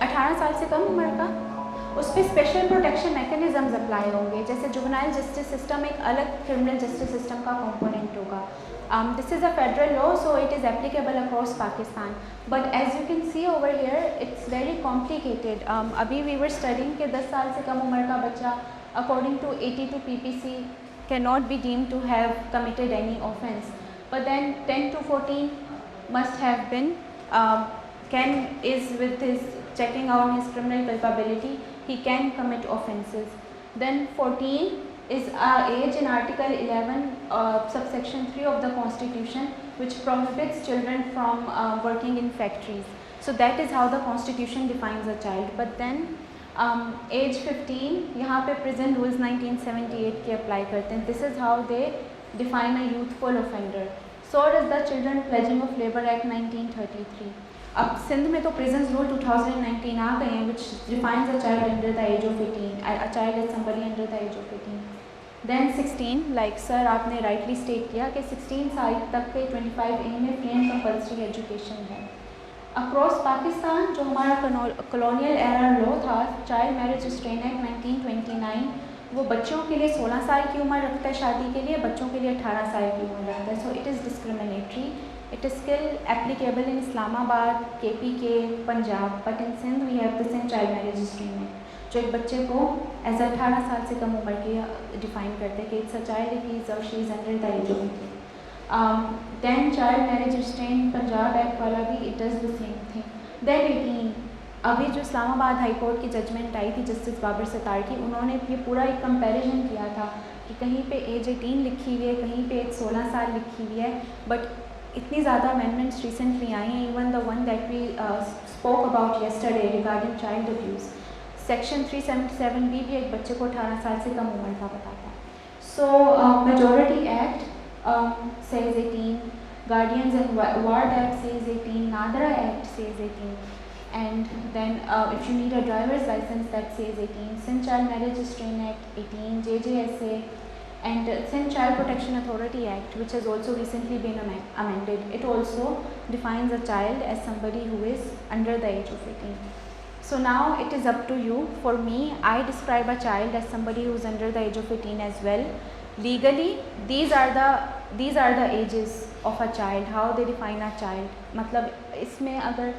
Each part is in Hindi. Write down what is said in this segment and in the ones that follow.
18 साल से कम उम्र का, उस पर स्पेशल प्रोटेक्शन मैकेनिज़म्स अप्लाई होंगे। जैसे जुवेनाइल जस्टिस सिस्टम एक अलग क्रिमिनल जस्टिस सिस्टम का कंपोनेंट होगा। This is a federal law, so it is applicable across Pakistan. But as you can see over here, it's very complicated. अभी we were studying कि 10 साल से कम उम्र का बच्चा according to 82 PPC cannot be deemed to have committed any offence. But then 10 to 14 must have been, is with his checking on his criminal culpability, he can commit offences. Then 14 is age in Article 11 subsection 3 of the Constitution, which prohibits children from working in factories. So that is how the Constitution defines a child. But then age 15, यहाँ पे prison rules 1978 के apply करते हैं. This is how they define a youthful offender. So does the Children Pledging of Labour Act 1933. अब सिंध में तो प्रिजन रूल 2019 आ गए हैं, which defines a child under the age of 18, a child is somebody under the age of 18. Then 16, like sir आपने राइटली स्टेट किया कि 16 साल तक के 25A में फ्री एंड कंपल्सरी एजुकेशन है. अक्रॉस पाकिस्तान जो हमारा कॉलोनियल एरा लॉ था, चाइल्ड मैरिज रिस्ट्रेन एक्ट 1929, वो बच्चों के लिए 16 साल की उम्र रखता है शादी के लिए, बच्चों के लिए 18 साल की उम्र रखता है. सो it is discriminatory. It is still applicable in Islamabad, KPK, Punjab, but in Sindh we have the same child marriage restraint act, जो एक बच्चे को एज 18 साल से कम उम्र की डिफाइन करते हैं कि it's a child if he is और she is under the age of 18. Then child marriage restraint Punjab act वाला भी it does the same thing. Then 18, अभी जो इस्लामाबाद हाई कोर्ट की जजमेंट आई थी जस्टिस बाबर सत्तार की, उन्होंने ये पूरा एक कंपैरिजन किया था कि कहीं पे एज 18 लिखी हुई है, कहीं पे एज 16 साल लिखी हुई है, बट इतनी ज़्यादा अमेंडमेंट्स रिसेंटली आई हैं. Even the one that we spoke about yesterday regarding child abuse, section 377 भी एक बच्चे को 18 साल से कम उम्र का बताता है. सो majority act says 18, guardians and ward act says 18, NADRA act says 18, and then if you need a driver's license that says 18, Sindh Child Marriage Restraint Act 18, JJSA, and Sindh Child Protection Authority Act, which has also recently been amended. It also defines a child as somebody who is under the age of 18. So now it is up to you. For me, I describe a child as somebody who is under the age of 18 as well. Legally, these are the ages of a child. How they define a child? मतलब इसमें अगर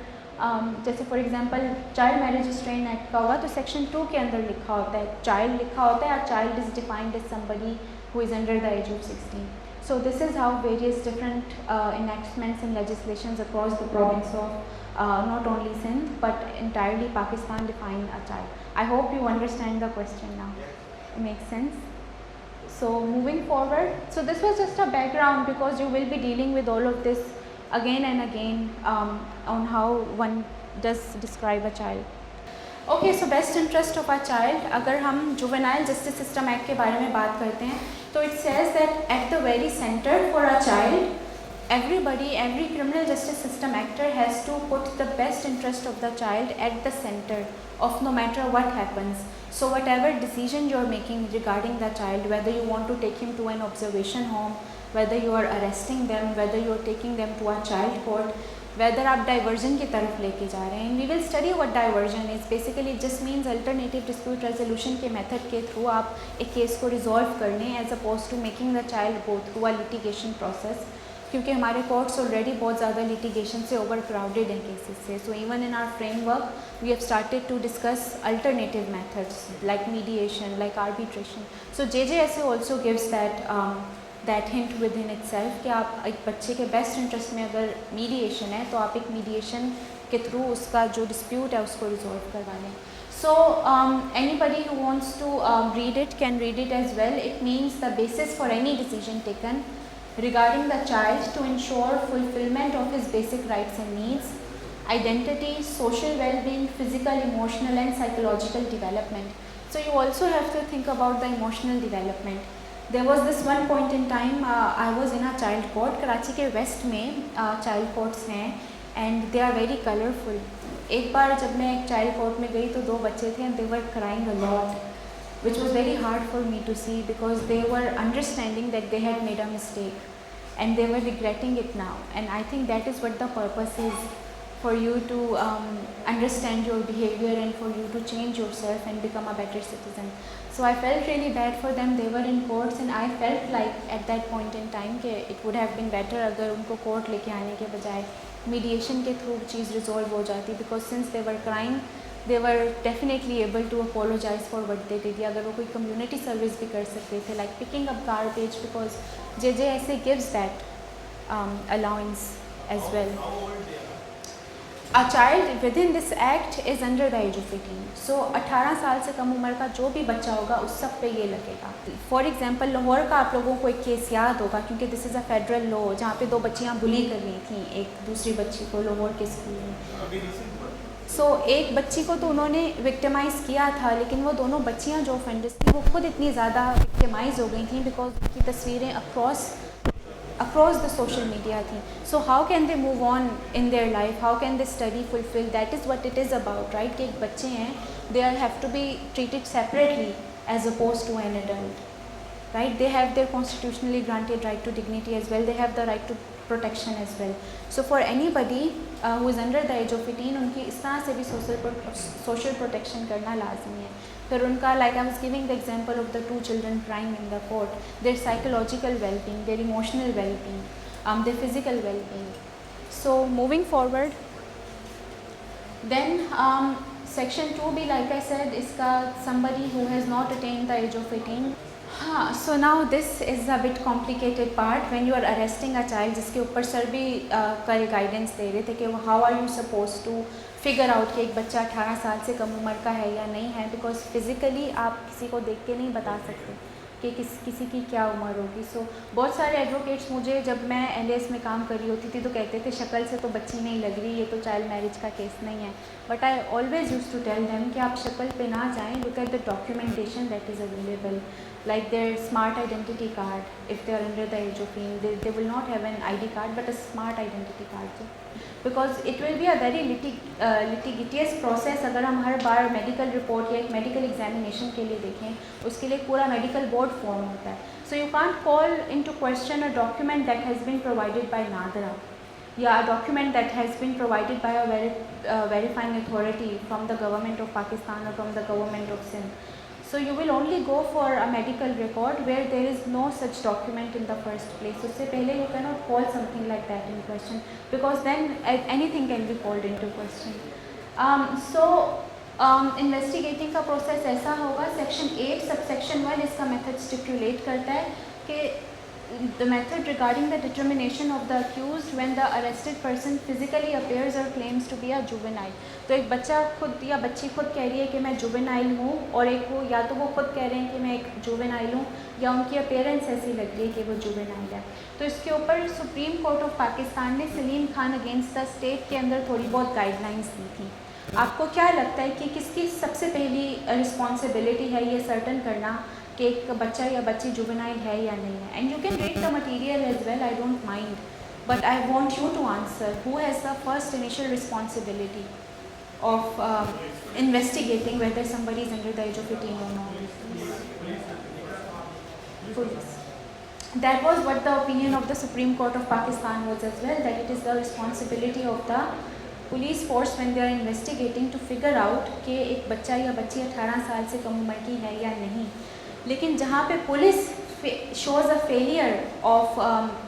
जैसे for example child marriage restraint act का होगा तो सेक्शन 2 के अंदर लिखा होता है चाइल्ड लिखा होता है, child is defined as somebody who is under the age of 16. So this is how various different enactments and legislations across the province of not only Sindh but entirely Pakistan define a child. I hope you understand the question now. It makes sense. So moving forward, so this was just a background because you will be dealing with all of this again and again on how one does describe a child. Okay, so best interest of a child, अगर हम जुवेनाइल जस्टिस सिस्टम एक्ट के बारे में बात करते हैं तो it says that at the very centre for a child everybody, every criminal justice system actor has to put the best interest of the child at the centre of no matter what happens. So whatever decision you are making regarding the child, whether you want to take him to an observation home, whether you are arresting them, whether you are taking them to a child court, whether आप diversion की तरफ लेके जा रहे हैं, we will study what diversion is. Basically it just means alternative dispute resolution के method के through आप एक case को resolve करने as opposed to making the child go through a litigation process. क्योंकि हमारे कोर्ट्स ऑलरेडी बहुत ज़्यादा लिटिगेशन से ओवर क्राउडेड हैं केसेस से. So even in our framework we have started to discuss alternative methods like mediation, like arbitration. So JJSA also gives that hint within itself कि आप एक बच्चे के बेस्ट इंटरेस्ट में अगर मीडिएशन है तो आप एक मीडिएशन के थ्रू उसका जो डिस्प्यूट है उसको रिजॉल्व करवा लें. So anybody who wants to read it can read it as well. It means the basis for any decision taken regarding the child to ensure fulfillment of his basic rights and needs, identity, social well-being, physical, emotional and psychological development. So you also have to think about the emotional development. There was this one point in time I was in a child court. Karachi के वेस्ट में child courts हैं and they are very colorful. एक बार जब मैं एक child court में गई तो 2 बच्चे थे and they were crying a lot, which was very hard for me to see because they were understanding that they had made a mistake and they were regretting it now. And I think that is what the purpose is for you to understand your behavior and for you to change yourself and become a better citizen. So I felt really bad for them. They were in courts and I felt like at that point in time कि it would have been better अगर उनको court लेके आने के बजाय mediation के through चीज़ resolve हो जाती, because since they were crying they were definitely able to apologize for what they did. या अगर वो कोई community service भी कर सकते थे, like picking up garbage, because JJSA gives that allowance as well. A child within this act is under the age of 18. So 18 साल से कम उम्र का जो भी बच्चा होगा उस सब पे ये लगेगा. फॉर एग्जाम्पल लाहौर का आप लोगों को एक केस याद होगा, क्योंकि this is a federal law, जहाँ पे 2 बच्चियाँ बुली कर रही थी एक दूसरी बच्ची को लाहौर के स्कूल में. सो एक बच्ची को तो उन्होंने विक्टिमाइज़ किया था, लेकिन वो दोनों बच्चियाँ जो ऑफेंडर्स थी वो खुद इतनी ज़्यादा विक्टिमाइज़ हो गई थी बिकॉज उनकी तस्वीरें across the social media थी. So how can they move on in their life? How can they study fulfill? That is what it is about, right? कि एक बच्चे हैं, they have to be treated separately as opposed to an adult, right? They have their constitutionally granted right to dignity as well. They have the right to protection as well. So for anybody who is under the age of 18, उनकी इस तरह से भी social protection करना लाजमी है. फिर उनका, like I was giving the example of the 2 children crying in the court, their psychological well-being, their emotional well-being, their physical well-being. So moving forward, then section 2 भी like I said, इसका somebody who has not attained the age of 18. हाँ, so now this is a bit complicated part when you are arresting a child, जिसके ऊपर सर भी कल गाइडेंस दे रहे थे कि how are you supposed to figure out कि एक बच्चा 18 साल से कम उम्र का है या नहीं है, बिकॉज फिज़िकली आप किसी को देख के नहीं बता सकते कि किसी की क्या उम्र होगी. सो बहुत सारे एडवोकेट्स मुझे, जब मैं LAS में काम कर रही होती थी, तो कहते थे शक्ल से तो बच्ची नहीं लग रही, ये तो चाइल्ड मैरिज का केस नहीं है. But I always use to tell them कि आप शक्ल पे ना जाएं, look at the documentation that is available, like their smart identity card. If they are under the age of 18, they will not have an ID card but a smart identity card, because it will be a very litigious process. अगर हम हर बार मेडिकल रिपोर्ट या एक मेडिकल एग्जामिनेशन के लिए देखें, उसके लिए पूरा मेडिकल बोर्ड फॉर्म होता है. So you can't call into question a document that has been provided by NADRA, या a document that has been provided by a verifying authority from the government of Pakistan or from the government of Sindh. So you will only go for a medical record where there is no such document in the first place. उससे पहले you cannot call something like that in question, because then anything can be called into question. Investigating का process ऐसा होगा. Section 8 subsection 1 इसका method stipulate करता है कि the method regarding the determination of the accused when the arrested person physically appears or claims to be a juvenile. तो एक बच्चा खुद या बच्ची खुद कह रही है कि मैं जुवेनाइल हूँ, और एक वो या तो वो खुद कह रहे हैं कि मैं एक जुवेनाइल हूँ, या उनकी अपीयरेंस ऐसी लग रही है कि वो जुवेनाइल है. तो इसके ऊपर सुप्रीम कोर्ट ऑफ पाकिस्तान ने Salim Khan against the state के अंदर थोड़ी बहुत गाइडलाइंस दी थी. आपको क्या लगता है कि किसकी सबसे पहली रिस्पॉन्सिबिलिटी है ये सर्टन करना कि एक बच्चा या बच्ची जुवेनाइल है या नहीं है? And you can read the material as well, I don't mind, but I want you to answer who has the first initial responsibility of investigating whether somebody is under the age of 18 or not. Police. That was what the opinion of the Supreme Court of Pakistan was as well, that it is the responsibility of the police force when they are investigating to figure out कि एक बच्चा या बच्ची 18 साल से कम उम्र की है या नहीं. लेकिन जहाँ पे police shows a failure of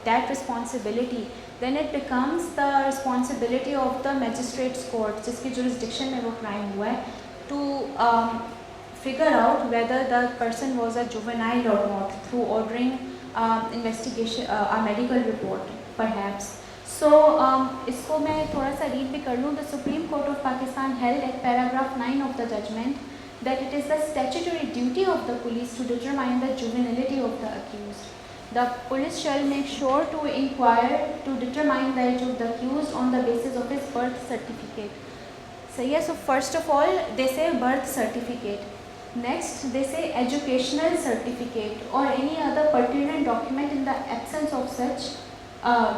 that responsibility, then it becomes the responsibility of the magistrate's court, जिसकी jurisdiction में वो crime हुआ है, to figure out whether the person was a juvenile or not through ordering investigation, a medical report perhaps. So इसको मैं थोड़ा सा read भी कर लूँ. The Supreme Court of Pakistan held at paragraph 9 of the judgment that it is the statutory duty of the police to determine the juvenility of the accused. The police shall make sure to inquire to determine the age of the accused on the basis of his birth certificate. So yes, so first of all they say birth certificate. Next they say educational certificate or any other pertinent document in the absence of such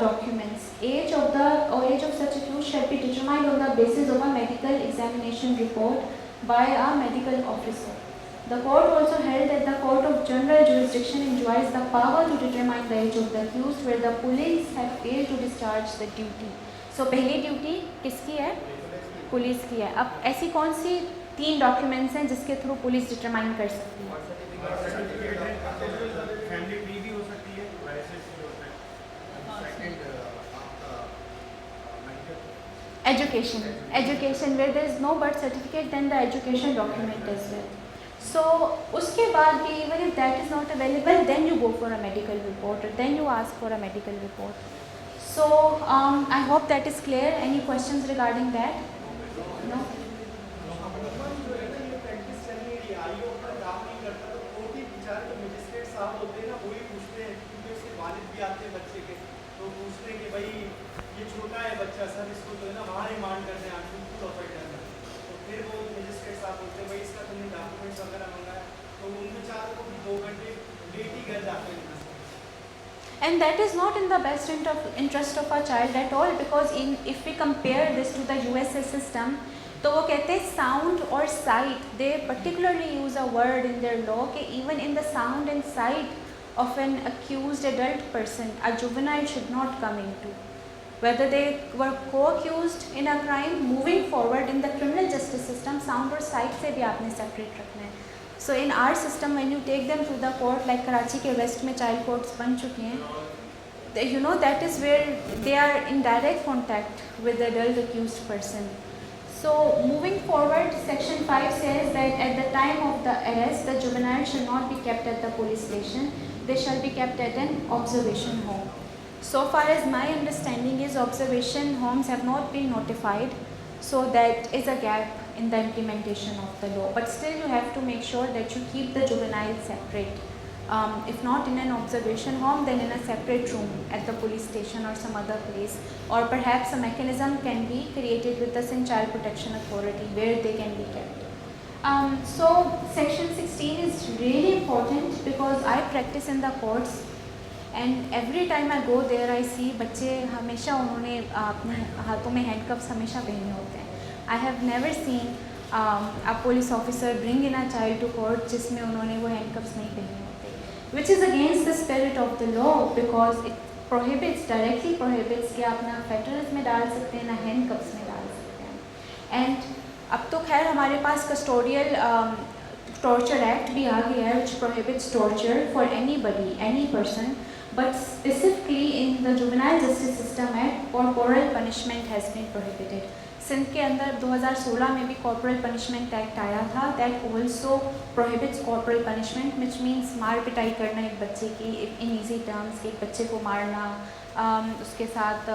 documents. Age of such accused shall be determined on the basis of a medical examination report by a medical officer. The court also held that the Court of General Jurisdiction enjoys the power to determine the age of the accused where the police have failed to discharge the duty. सो पहली ड्यूटी किसकी है? पुलिस की है। अब ऐसी कौन सी 3 डॉक्यूमेंट्स हैं जिसके थ्रू पुलिस डिटरमाइन कर सकती है? फैमिली ट्री भी हो सकती है, education where there is no birth certificate, then the education document is there. So उसके बाद भी even if that is not available, then you go for a medical report, or then you ask for a medical report. So I hope that is clear. Any questions regarding that? No? ये छोटा है बच्चा, सर इसको जो है ना वहाँ रिमांड करते हैं आपको ऑफेंडर, तो फिर वो मजिस्ट्रेट साहब बोलते हैं भाई इसका तुमने डॉक्यूमेंट्स वगैरह मंगाया, तो उन बेचारों को भी 2 घंटे लेट ही घर जाते हैं। And that is not in the best interest of a child at all, because if we compare this to the USA system, तो वो कहते हैं sound or sight, they particularly use a word in their law कि even in the sound and sight of an accused adult person, a juvenile should not come into. Whether they were co-accused in a crime, moving forward in the criminal justice system, sound और sight से भी आपने separate रखना है. So in our system, when you take them to the court, like Karachi के वेस्ट में child courts बन चुके हैं, you know that is where they are in direct contact with the adult accused person. So moving forward, section 5 says that at the time of the arrest, the juvenile shall not be kept at the police station. They shall be kept at an observation home. So far as my understanding is, observation homes have not been notified, so that is a gap in the implementation of the law. But still you have to make sure that you keep the juvenile separate. If not in an observation home, then in a separate room at the police station or some other place. Or perhaps a mechanism can be created with the Sindh Child Protection Authority where they can be kept. So section 16 is really important because I practice in the courts. And every time I go there I see बच्चे हमेशा उन्होंने अपने हाथों में हैंडकफ्स हमेशा पहने होते हैं. I have never seen a police officer bring in a child to court जिसमें उन्होंने वो हैंडकफ्स नहीं पहने होते, which is against the spirit of the law because it prohibits, directly prohibits कि आप ना फेटर्स में डाल सकते हैं ना हैंडकफ्स में डाल सकते हैं. एंड अब तो खैर हमारे पास कस्टोडियल टॉर्चर एक्ट भी आ गया है which prohibits torture for anybody, any person. But specifically in the Juvenile Justice System Act, corporal punishment has been prohibited. Sindh के अंदर 2016 में भी corporal punishment act आया था. That also prohibits corporal punishment, which means मार पिटाई करना एक बच्चे की in easy terms, एक बच्चे को मारना, उसके साथ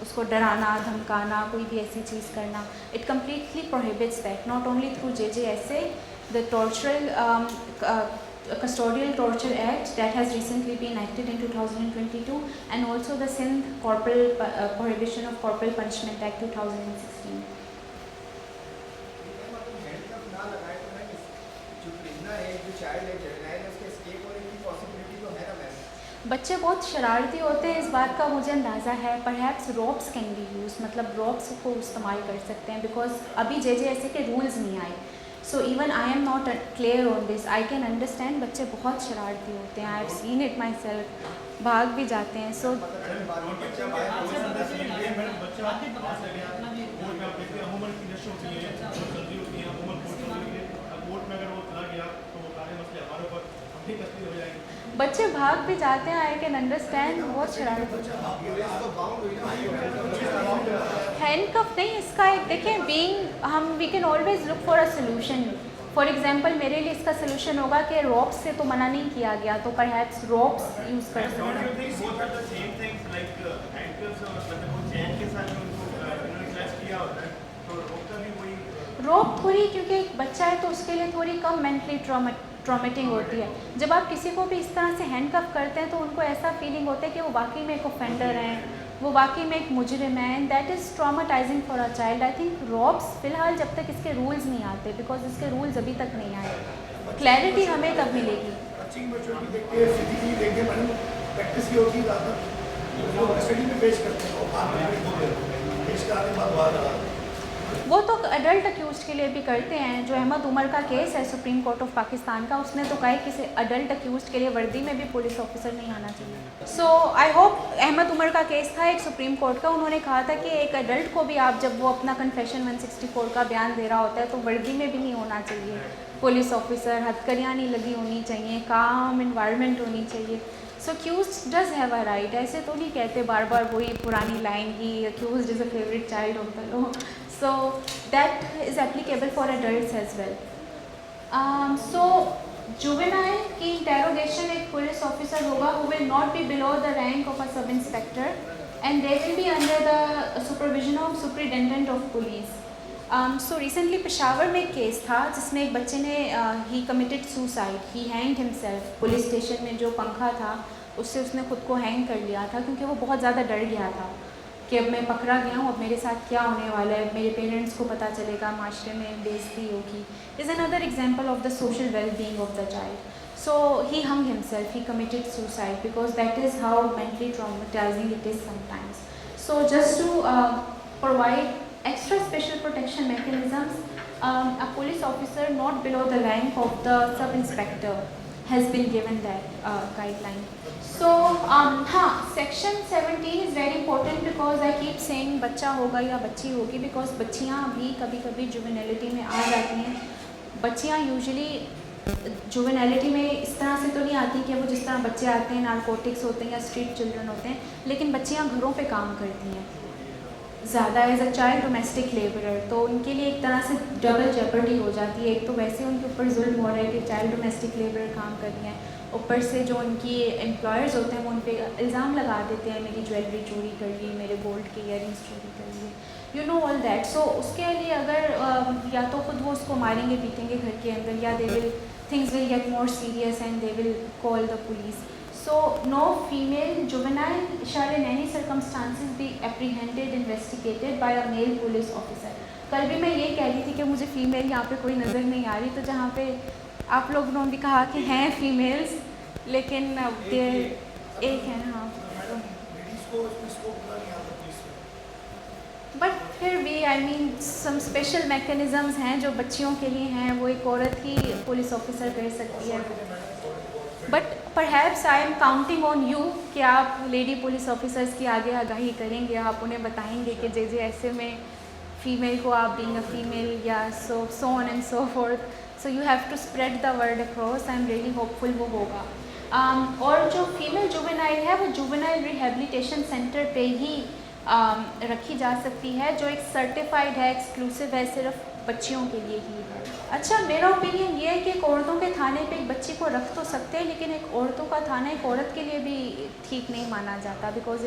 उसको डराना, धमकाना, कोई भी ऐसी चीज़ करना. It completely prohibits that. Not only through JJSA, the tortural Custodial Torture Act that has recently been enacted in 2022, and also the Sindh Prohibition of Corporal Punishment Act 2016. बच्चे बहुत शरारती होते हैं, इस बात का मुझे अंदाज़ा है. Perhaps ropes can be use, मतलब रॉप्स को इस्तेमाल कर सकते हैं बिकॉज अभी JJSA के रूल्स नहीं आए. So even I am not clear on this. I can understand बच्चे बहुत शरारती होते हैं. I have seen it myself. भाग भी जाते हैं. So बच्चे भाग भी जाते हैं. I can understand. बहुत शरारती. हैंडकफ नहीं, इसका एक देखें बीइंग हम we can always look for a solution. For example मेरे लिए इसका सोल्यूशन होगा कि रॉप्स से तो मना नहीं किया गया, तो परहैप्स रॉप्स यूज़ कर सकते हैं. रोप थोड़ी, क्योंकि एक बच्चा है तो उसके लिए थोड़ी कम मेंटली ट्रॉमेटिक होती है. जब आप किसी को भी इस तरह से हैंडकफ करते हैं तो उनको ऐसा फीलिंग होता है कि वो वाकई में एक ऑफेंडर हैं, वो वाकई में एक मुजरिम है. And that is traumatising for a child. I think रॉप्स फ़िलहाल जब तक इसके रूल्स नहीं आते, बिकॉज इसके रूल्स अभी तक नहीं आए, क्लैरिटी हमें कब मिलेगी. वो तो अडल्ट अक्यूज़ के लिए भी करते हैं। जो अहमद उमर का केस है सुप्रीम कोर्ट ऑफ पाकिस्तान का, उसने तो कहा है किसी अडल्ट अक्यूज़ के लिए वर्दी में भी पुलिस ऑफिसर नहीं आना चाहिए। सो आई होप, अहमद उमर का केस था एक सुप्रीम कोर्ट का, उन्होंने कहा था कि एक अडल्ट को भी आप जब वो अपना कन्फेशन 164 का बयान दे रहा होता है तो वर्दी में भी नहीं होना चाहिए पुलिस ऑफिसर, हथकड़ियाँ नहीं लगी होनी चाहिए, काम इन्वायरमेंट होनी चाहिए। So accused does have a right. ऐसे तो नहीं कहते बार बार वही पुरानी लाइन की accused is a favourite child of the law. So that is applicable for adults as well. So juvenile की interrogation एक police officer होगा who will not be below the rank of a sub inspector and they will be under the supervision of superintendent of police. So recently Peshawar में एक केस था जिसमें एक बच्चे ने he committed suicide, he hanged himself। Police station में जो पंखा था उससे उसने खुद को हैंग कर लिया था क्योंकि वो बहुत ज़्यादा डर गया था कि अब मैं पकड़ा गया हूँ, अब मेरे साथ क्या होने वाला है, मेरे पेरेंट्स को पता चलेगा, माशरे में बेइज्जती होगी। Is another example of the social well being of the child. So he hung himself, he committed suicide because that is how mentally traumatising it is sometimes. So just to provide extra special protection mechanisms, a police officer not below the rank of the sub inspector has been given that guideline. So हाँ, section 17 is very important because I keep saying बच्चा होगा या बच्ची होगी, बिकॉज बच्चियाँ भी कभी कभी जुवेनिलिटी में आ जाती हैं। बच्चियाँ यूजुअली जुवेनिलिटी में इस तरह से तो नहीं आती कि वो जिस तरह बच्चे आते हैं नारकोटिक्स होते हैं या स्ट्रीट चिल्ड्रन होते हैं, लेकिन बच्चियाँ घरों पे काम करती हैं ज़्यादा as a child domestic labourer, तो उनके लिए एक तरह से डबल जेपर्डी हो जाती है। एक तो वैसे उनके ऊपर जुल्म हो रहा है कि चाइल्ड डोमेस्टिक लेबरर काम कर रही हैं, ऊपर से जो उनकी एम्प्लॉयर्स होते हैं वो उन पर इल्ज़ाम लगा देते हैं मेरी ज्वेलरी चोरी कर ली, मेरे गोल्ड के ईयरिंग्स चोरी कर लिए, यू नो ऑल दैट। सो उसके लिए अगर या तो खुद वो उसको मारेंगे पीटेंगे घर के अंदर, या they will things will get more serious and they will call the police. So no female juvenile shall in any circumstances be apprehended, investigated by a male police officer। कल भी मैं ये कह रही थी कि मुझे फ़ीमेल यहाँ पे कोई नज़र नहीं आ रही, तो जहाँ पे आप लोगों ने भी कहा कि हैं फीमेल्स, लेकिन एक है ना। बट फिर भी I mean some special mechanisms हैं जो बच्चियों के लिए हैं, वो एक औरत ही पुलिस ऑफिसर कर सकती है। But perhaps I am counting on you कि आप लेडी पुलिस ऑफिसर्स की आगे आगाही करेंगे, आप उन्हें बताएंगे कि जे ऐसे में फ़ीमेल को आप बीइंग अ फीमेल या so on and so forth. So you have to spread the word across. I am really hopeful वो होगा। और जो फीमेल जुवेनाइल है वो जुवेनाइल रिहेबिलिटेशन सेंटर पे ही रखी जा सकती है, जो एक सर्टिफाइड है, एक्सक्लूसिव है, सिर्फ बच्चियों के लिए ही है। अच्छा, मेरा ओपिनियन ये है कि एक औरतों के थाने पे एक बच्ची को रख तो सकते हैं, लेकिन एक औरतों का थाना एक औरत के लिए भी ठीक नहीं माना जाता, बिकॉज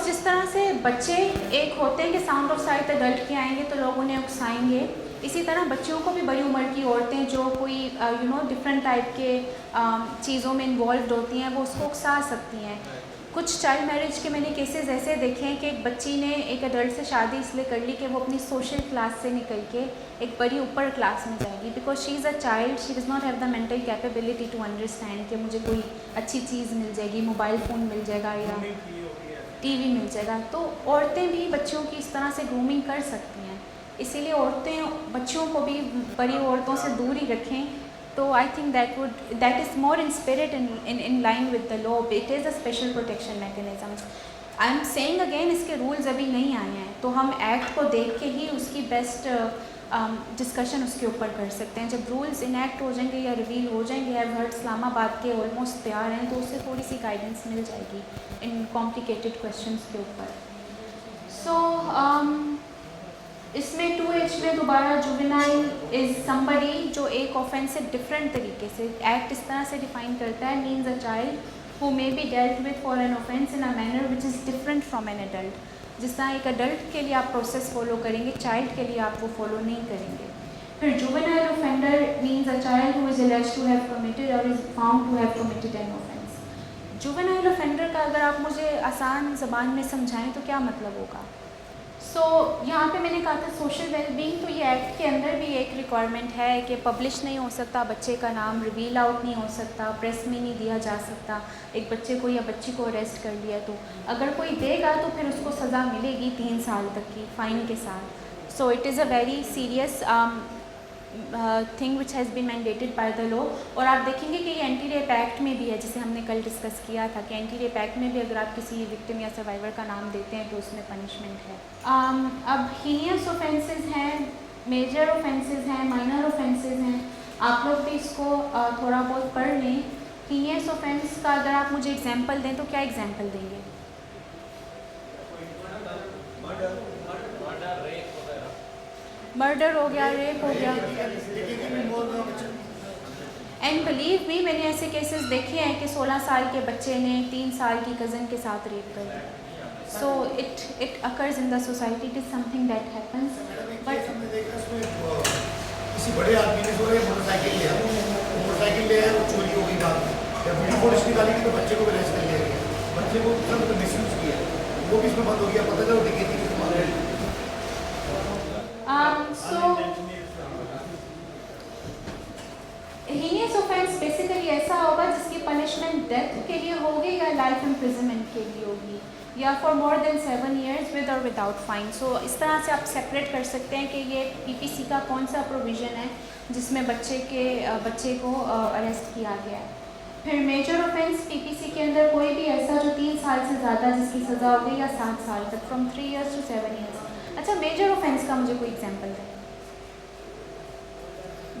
जिस तरह से बच्चे एक होते हैं कि साउंड ऑफ साइट अडल्ट के आएंगे तो लोग उन्हें उकसाएंगे, इसी तरह बच्चियों को भी बड़ी उम्र की औरतें जो कोई डिफरेंट टाइप के चीज़ों में इन्वॉल्व होती हैं वो उसको उकसा सकती हैं। कुछ चाइल्ड मैरिज के मैंने केसेस ऐसे देखे हैं कि एक बच्ची ने एक अडल्ट से शादी इसलिए कर ली कि वो अपनी सोशल क्लास से निकल के एक बड़ी ऊपर क्लास में जाएगी, because she is a child, she does not have the mental capability to understand कि मुझे कोई अच्छी चीज़ मिल जाएगी, मोबाइल फ़ोन मिल जाएगा या टीवी मिल जाएगा। तो औरतें भी बच्चियों की इस तरह से ग्रूमिंग कर सकती हैं, इसीलिए औरतें बच्चियों को भी बड़ी औरतों से दूर ही रखें। तो I think that is more in spirit in line with the law. It is a special protection mechanism. I am saying again, इसके रूल्स अभी नहीं आए हैं, तो हम एक्ट को देख के ही उसकी बेस्ट डिस्कशन उसके ऊपर कर सकते हैं। जब रूल्स इनएक्ट हो जाएंगे या रिवील हो जाएंगे, आई हर्ड इस्लामाबाद के ऑलमोस्ट तैयार हैं, तो उससे थोड़ी सी गाइडेंस मिल जाएगी इन कॉम्प्लिकेटेड क्वेश्चंस के ऊपर। सो इसमें 2H में दोबारा जुवेनाइल इज़ समबडी जो एक ऑफेंस से डिफरेंट तरीके से एक्ट इस तरह से डिफाइन करता है, means a child who may be dealt with for an offence in a manner which is different from an adult। जिस तरह एक अडल्ट के लिए आप प्रोसेस फॉलो करेंगे, चाइल्ड के लिए आप वो फॉलो नहीं करेंगे। फिर juvenile offender means a child who is alleged to have committed or is found to have committed an offence। Juvenile offender का अगर आप मुझे आसान ज़बान में समझाएं तो क्या मतलब होगा? सो यहाँ पे मैंने कहा था सोशल वेलबींग, तो ये एक्ट के अंदर भी एक रिक्वायरमेंट है कि पब्लिश नहीं हो सकता, बच्चे का नाम रिवील आउट नहीं हो सकता, प्रेस में नहीं दिया जा सकता। एक बच्चे को या बच्ची को अरेस्ट कर लिया तो अगर कोई देगा तो फिर उसको सज़ा मिलेगी 3 साल तक की फ़ाइन के साथ। So it is a very serious thing which has been mandated by the law. और आप देखेंगे कि ये एंटी रेप एक्ट में भी है, जिसे हमने कल डिस्कस किया था कि एंटी रेप एक्ट में भी अगर आप किसी विक्टिम या सर्वाइवर का नाम देते हैं तो उसमें पनिशमेंट है। अब हीनियस ऑफेंसेस हैं, मेजर ऑफेंसेस हैं, माइनर ऑफेंसेस हैं। आप लोग भी इसको थोड़ा बहुत पढ़ लें। हीनियस ऑफेंस का अगर आप मुझे एग्जांपल दें तो क्या एग्जांपल देंगे? मर्डर हो गया, रेप हो गया। एंड बिलीव मी, मैंने ऐसे केसेस देखे हैं कि 16 साल के बच्चे ने 3 साल की कज़न के साथ रेप कर दिया। So it occurs in the society, it is something that happens. But किसी बड़े आदमी ने जो है मोटरसाइकिल लिया है, वो चोरी हो गई रात में, या वीडियो फुटेज निकाली तो बच्चे को अरेस्ट कर लिया गया, बच्चे को मतलब मिसयूज किया, वो भी इसमें बंद हो गया, पता चला डकैती के इस्तेमाल है। हीनियस ऑफेंस बेसिकली ऐसा होगा जिसकी पनिशमेंट डेथ के लिए होगी या लाइफ इम्प्रिजनमेंट के लिए होगी, या for more than 7 years with और विदाउट फाइन। सो इस तरह से आप सेपरेट कर सकते हैं कि ये पीपीसी का कौन सा प्रोविज़न है जिसमें बच्चे को अरेस्ट किया गया है। फिर मेजर ऑफेंस पीपीसी के अंदर कोई भी ऐसा जो 3 साल से ज़्यादा जिसकी सज़ा हो गई या 7 साल तक, फ्रॉम 3 years to 7 years। अच्छा, मेजर ऑफेंस का मुझे कोई एग्जांपल दें।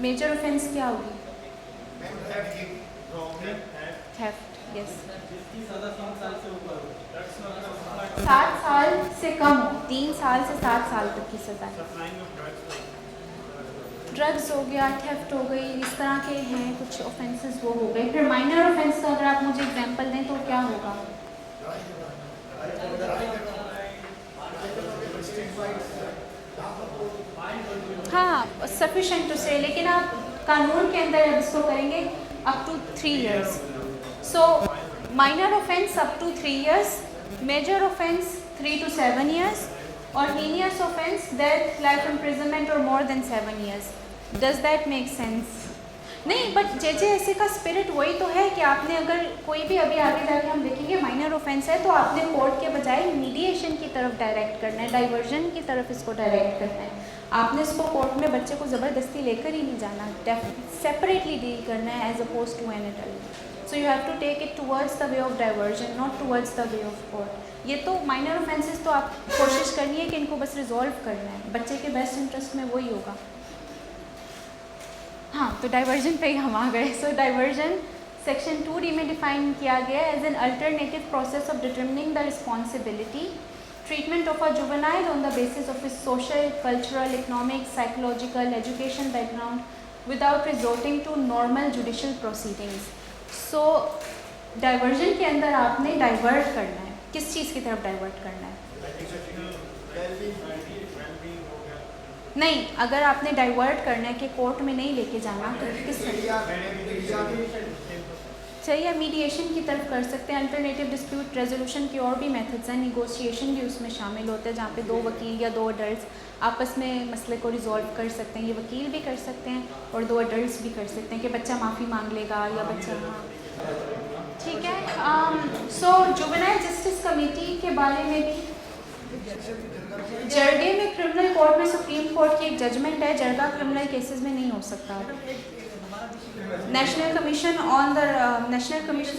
मेजर ऑफेंस क्या होगी? Theft, yes. 7 साल से कम हो, 3 साल से 7 साल तक की सज़ा है। ड्रग्स हो गया, थेफ्ट हो गई, इस तरह के हैं कुछ ऑफेंसेस, वो हो गए। फिर माइनर ऑफेंस का अगर आप मुझे एग्जांपल दें तो क्या होगा? हाँ, सफिशेंट टू से, लेकिन आप कानून के अंदर अब इसको करेंगे up to 3 years। So minor offence up to 3 years, major offence 3 to 7 years, और heinous offence death, life imprisonment और more than 7 years। Does that make sense? नहीं, बट JJSA का स्पिरिट वही तो है कि आपने अगर कोई भी अभी आगे जाके हम देखेंगे माइनर ऑफेंस है तो आपने कोर्ट के बजाय मीडिएशन की तरफ डायरेक्ट करना है, डाइवर्जन की तरफ इसको डायरेक्ट करना है। आपने इसको कोर्ट में बच्चे को ज़बरदस्ती लेकर ही नहीं जाना, सेपरेटली डील करना है as oppose to an adult. So you have to take it towards the way of diversion, not towards the way of court. ये तो माइनर ऑफेंसेस तो आप कोशिश करनी है कि इनको बस रिजॉल्व करना है, बच्चे के बेस्ट इंटरेस्ट में वही होगा। हाँ, तो डाइवर्जन पे ही हम आ गए। सो डाइवर्जन सेक्शन 2D में डिफाइन किया गया as an alternative process of determining the responsibility, treatment of a juvenile on the basis of his social, cultural, economic, psychological, education background without resorting to normal judicial proceedings. So diversion के अंदर आपने डाइवर्ट करना है, किस चीज़ की तरफ डाइवर्ट करना है? नहीं, अगर आपने डाइवर्ट करना है कि कोर्ट में नहीं लेके जाना तो किस चाहिए? मीडिएशन की तरफ कर सकते हैं। अल्टरनेटिव डिस्प्यूट रेजोल्यूशन की और भी मेथड्स हैं, निगोशिएशन भी उसमें शामिल होते हैं जहाँ पे 2 वकील या 2 अडल्ट्स आपस में मसले को रिजॉल्व कर सकते हैं। ये वकील भी कर सकते हैं और 2 अडल्ट्स भी कर सकते हैं कि बच्चा माफ़ी मांग लेगा या बच्चा, ठीक है। सो जुवेनाइल जस्टिस कमेटी के बारे में भी जरगे में क्रिमिनल कोर्ट में सुप्रीम कोर्ट की एक जजमेंट है, जरगा क्रिमिनल केसेस में नहीं हो सकता। National commission on the national commission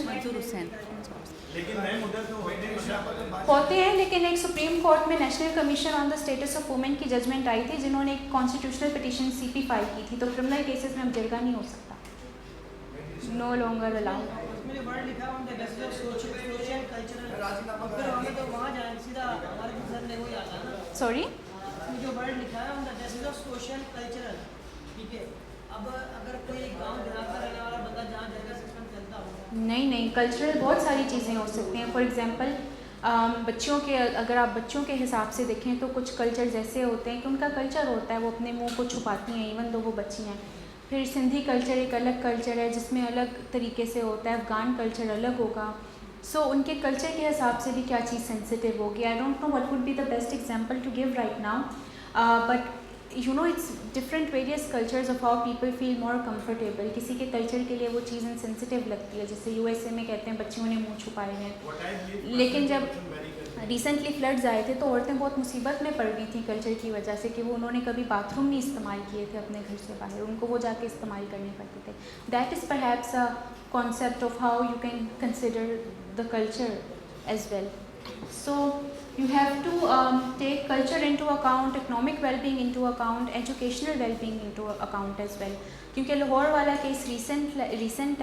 होते हैं, लेकिन एक सुप्रीम कोर्ट में national commission on the status of women की जजमेंट आई थी जिन्होंने एक कॉन्स्टिट्यूशनल पिटीशन CP फाइल की थी। तो क्रिमिनल केसेस में अब जरगा नहीं हो सकता, नो लॉन्गर अलाउड। सॉरी, जो वर्ड लिखा है on the basis of social cultural, ठीक है। अब अगर कोई गांव देहात का रहने वाला बंदा जहाँ जगह सिस्टम चलता हो, नहीं, कल्चरल बहुत सारी चीज़ें हो सकती हैं। फॉर एग्जांपल बच्चों के, अगर आप बच्चों के हिसाब से देखें तो कुछ कल्चर ऐसे होते हैं कि उनका कल्चर होता है वो अपने मुंह को छुपाती हैं इवन दो वो बच्ची हैं। फिर सिंधी कल्चर एक अलग कल्चर है जिसमें अलग तरीके से होता है, अफ़गान कल्चर अलग होगा। सो उनके कल्चर के हिसाब से भी क्या चीज़ सेंसिटिव होगी. I don't know what would be the best example to give right now, but you know it's different various cultures of how people feel more comfortable. किसी के कल्चर के लिए वो चीज़ सेंसिटिव लगती है, जैसे यूएसए में कहते हैं बच्चियों ने मुंह छुपाए हैं. लेकिन जब रिसेंटली फ्लड्स आए थे तो औरतें बहुत मुसीबत में पड़ गई थी कल्चर की वजह से कि वो उन्होंने कभी बाथरूम नहीं इस्तेमाल किए थे अपने घर से बाहर, उनको वो जाके इस्तेमाल करने पड़ते थे. That is perhaps a concept of how you can consider the culture as well. So you have to take culture into account, economic well-being into account, educational well-being into account as well. क्योंकि लाहौर वाला केस रीसेंट है.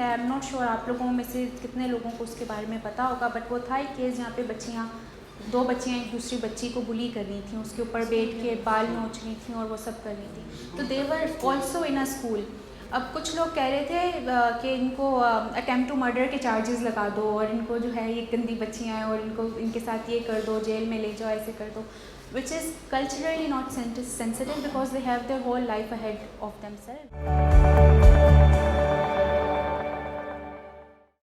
आई एम नॉट श्योर आप लोगों में से कितने लोगों को उसके बारे में पता होगा, बट वो था एक केस जहाँ पे दो बच्चियाँ एक दूसरी बच्ची को बुली कर रही थी, उसके ऊपर बैठ के बाल नोच रही थी और वो सब कर रही थी. तो दे were also in a school. अब कुछ लोग कह रहे थे कि इनको अटेम्प्ट टू मर्डर के चार्जेस लगा दो और इनको जो है ये गंदी बच्चियाँ हैं और इनको इनके साथ ये कर दो, जेल में ले जाओ, ऐसे कर दो, which is culturally not sensitive because they have their whole life ahead of themselves.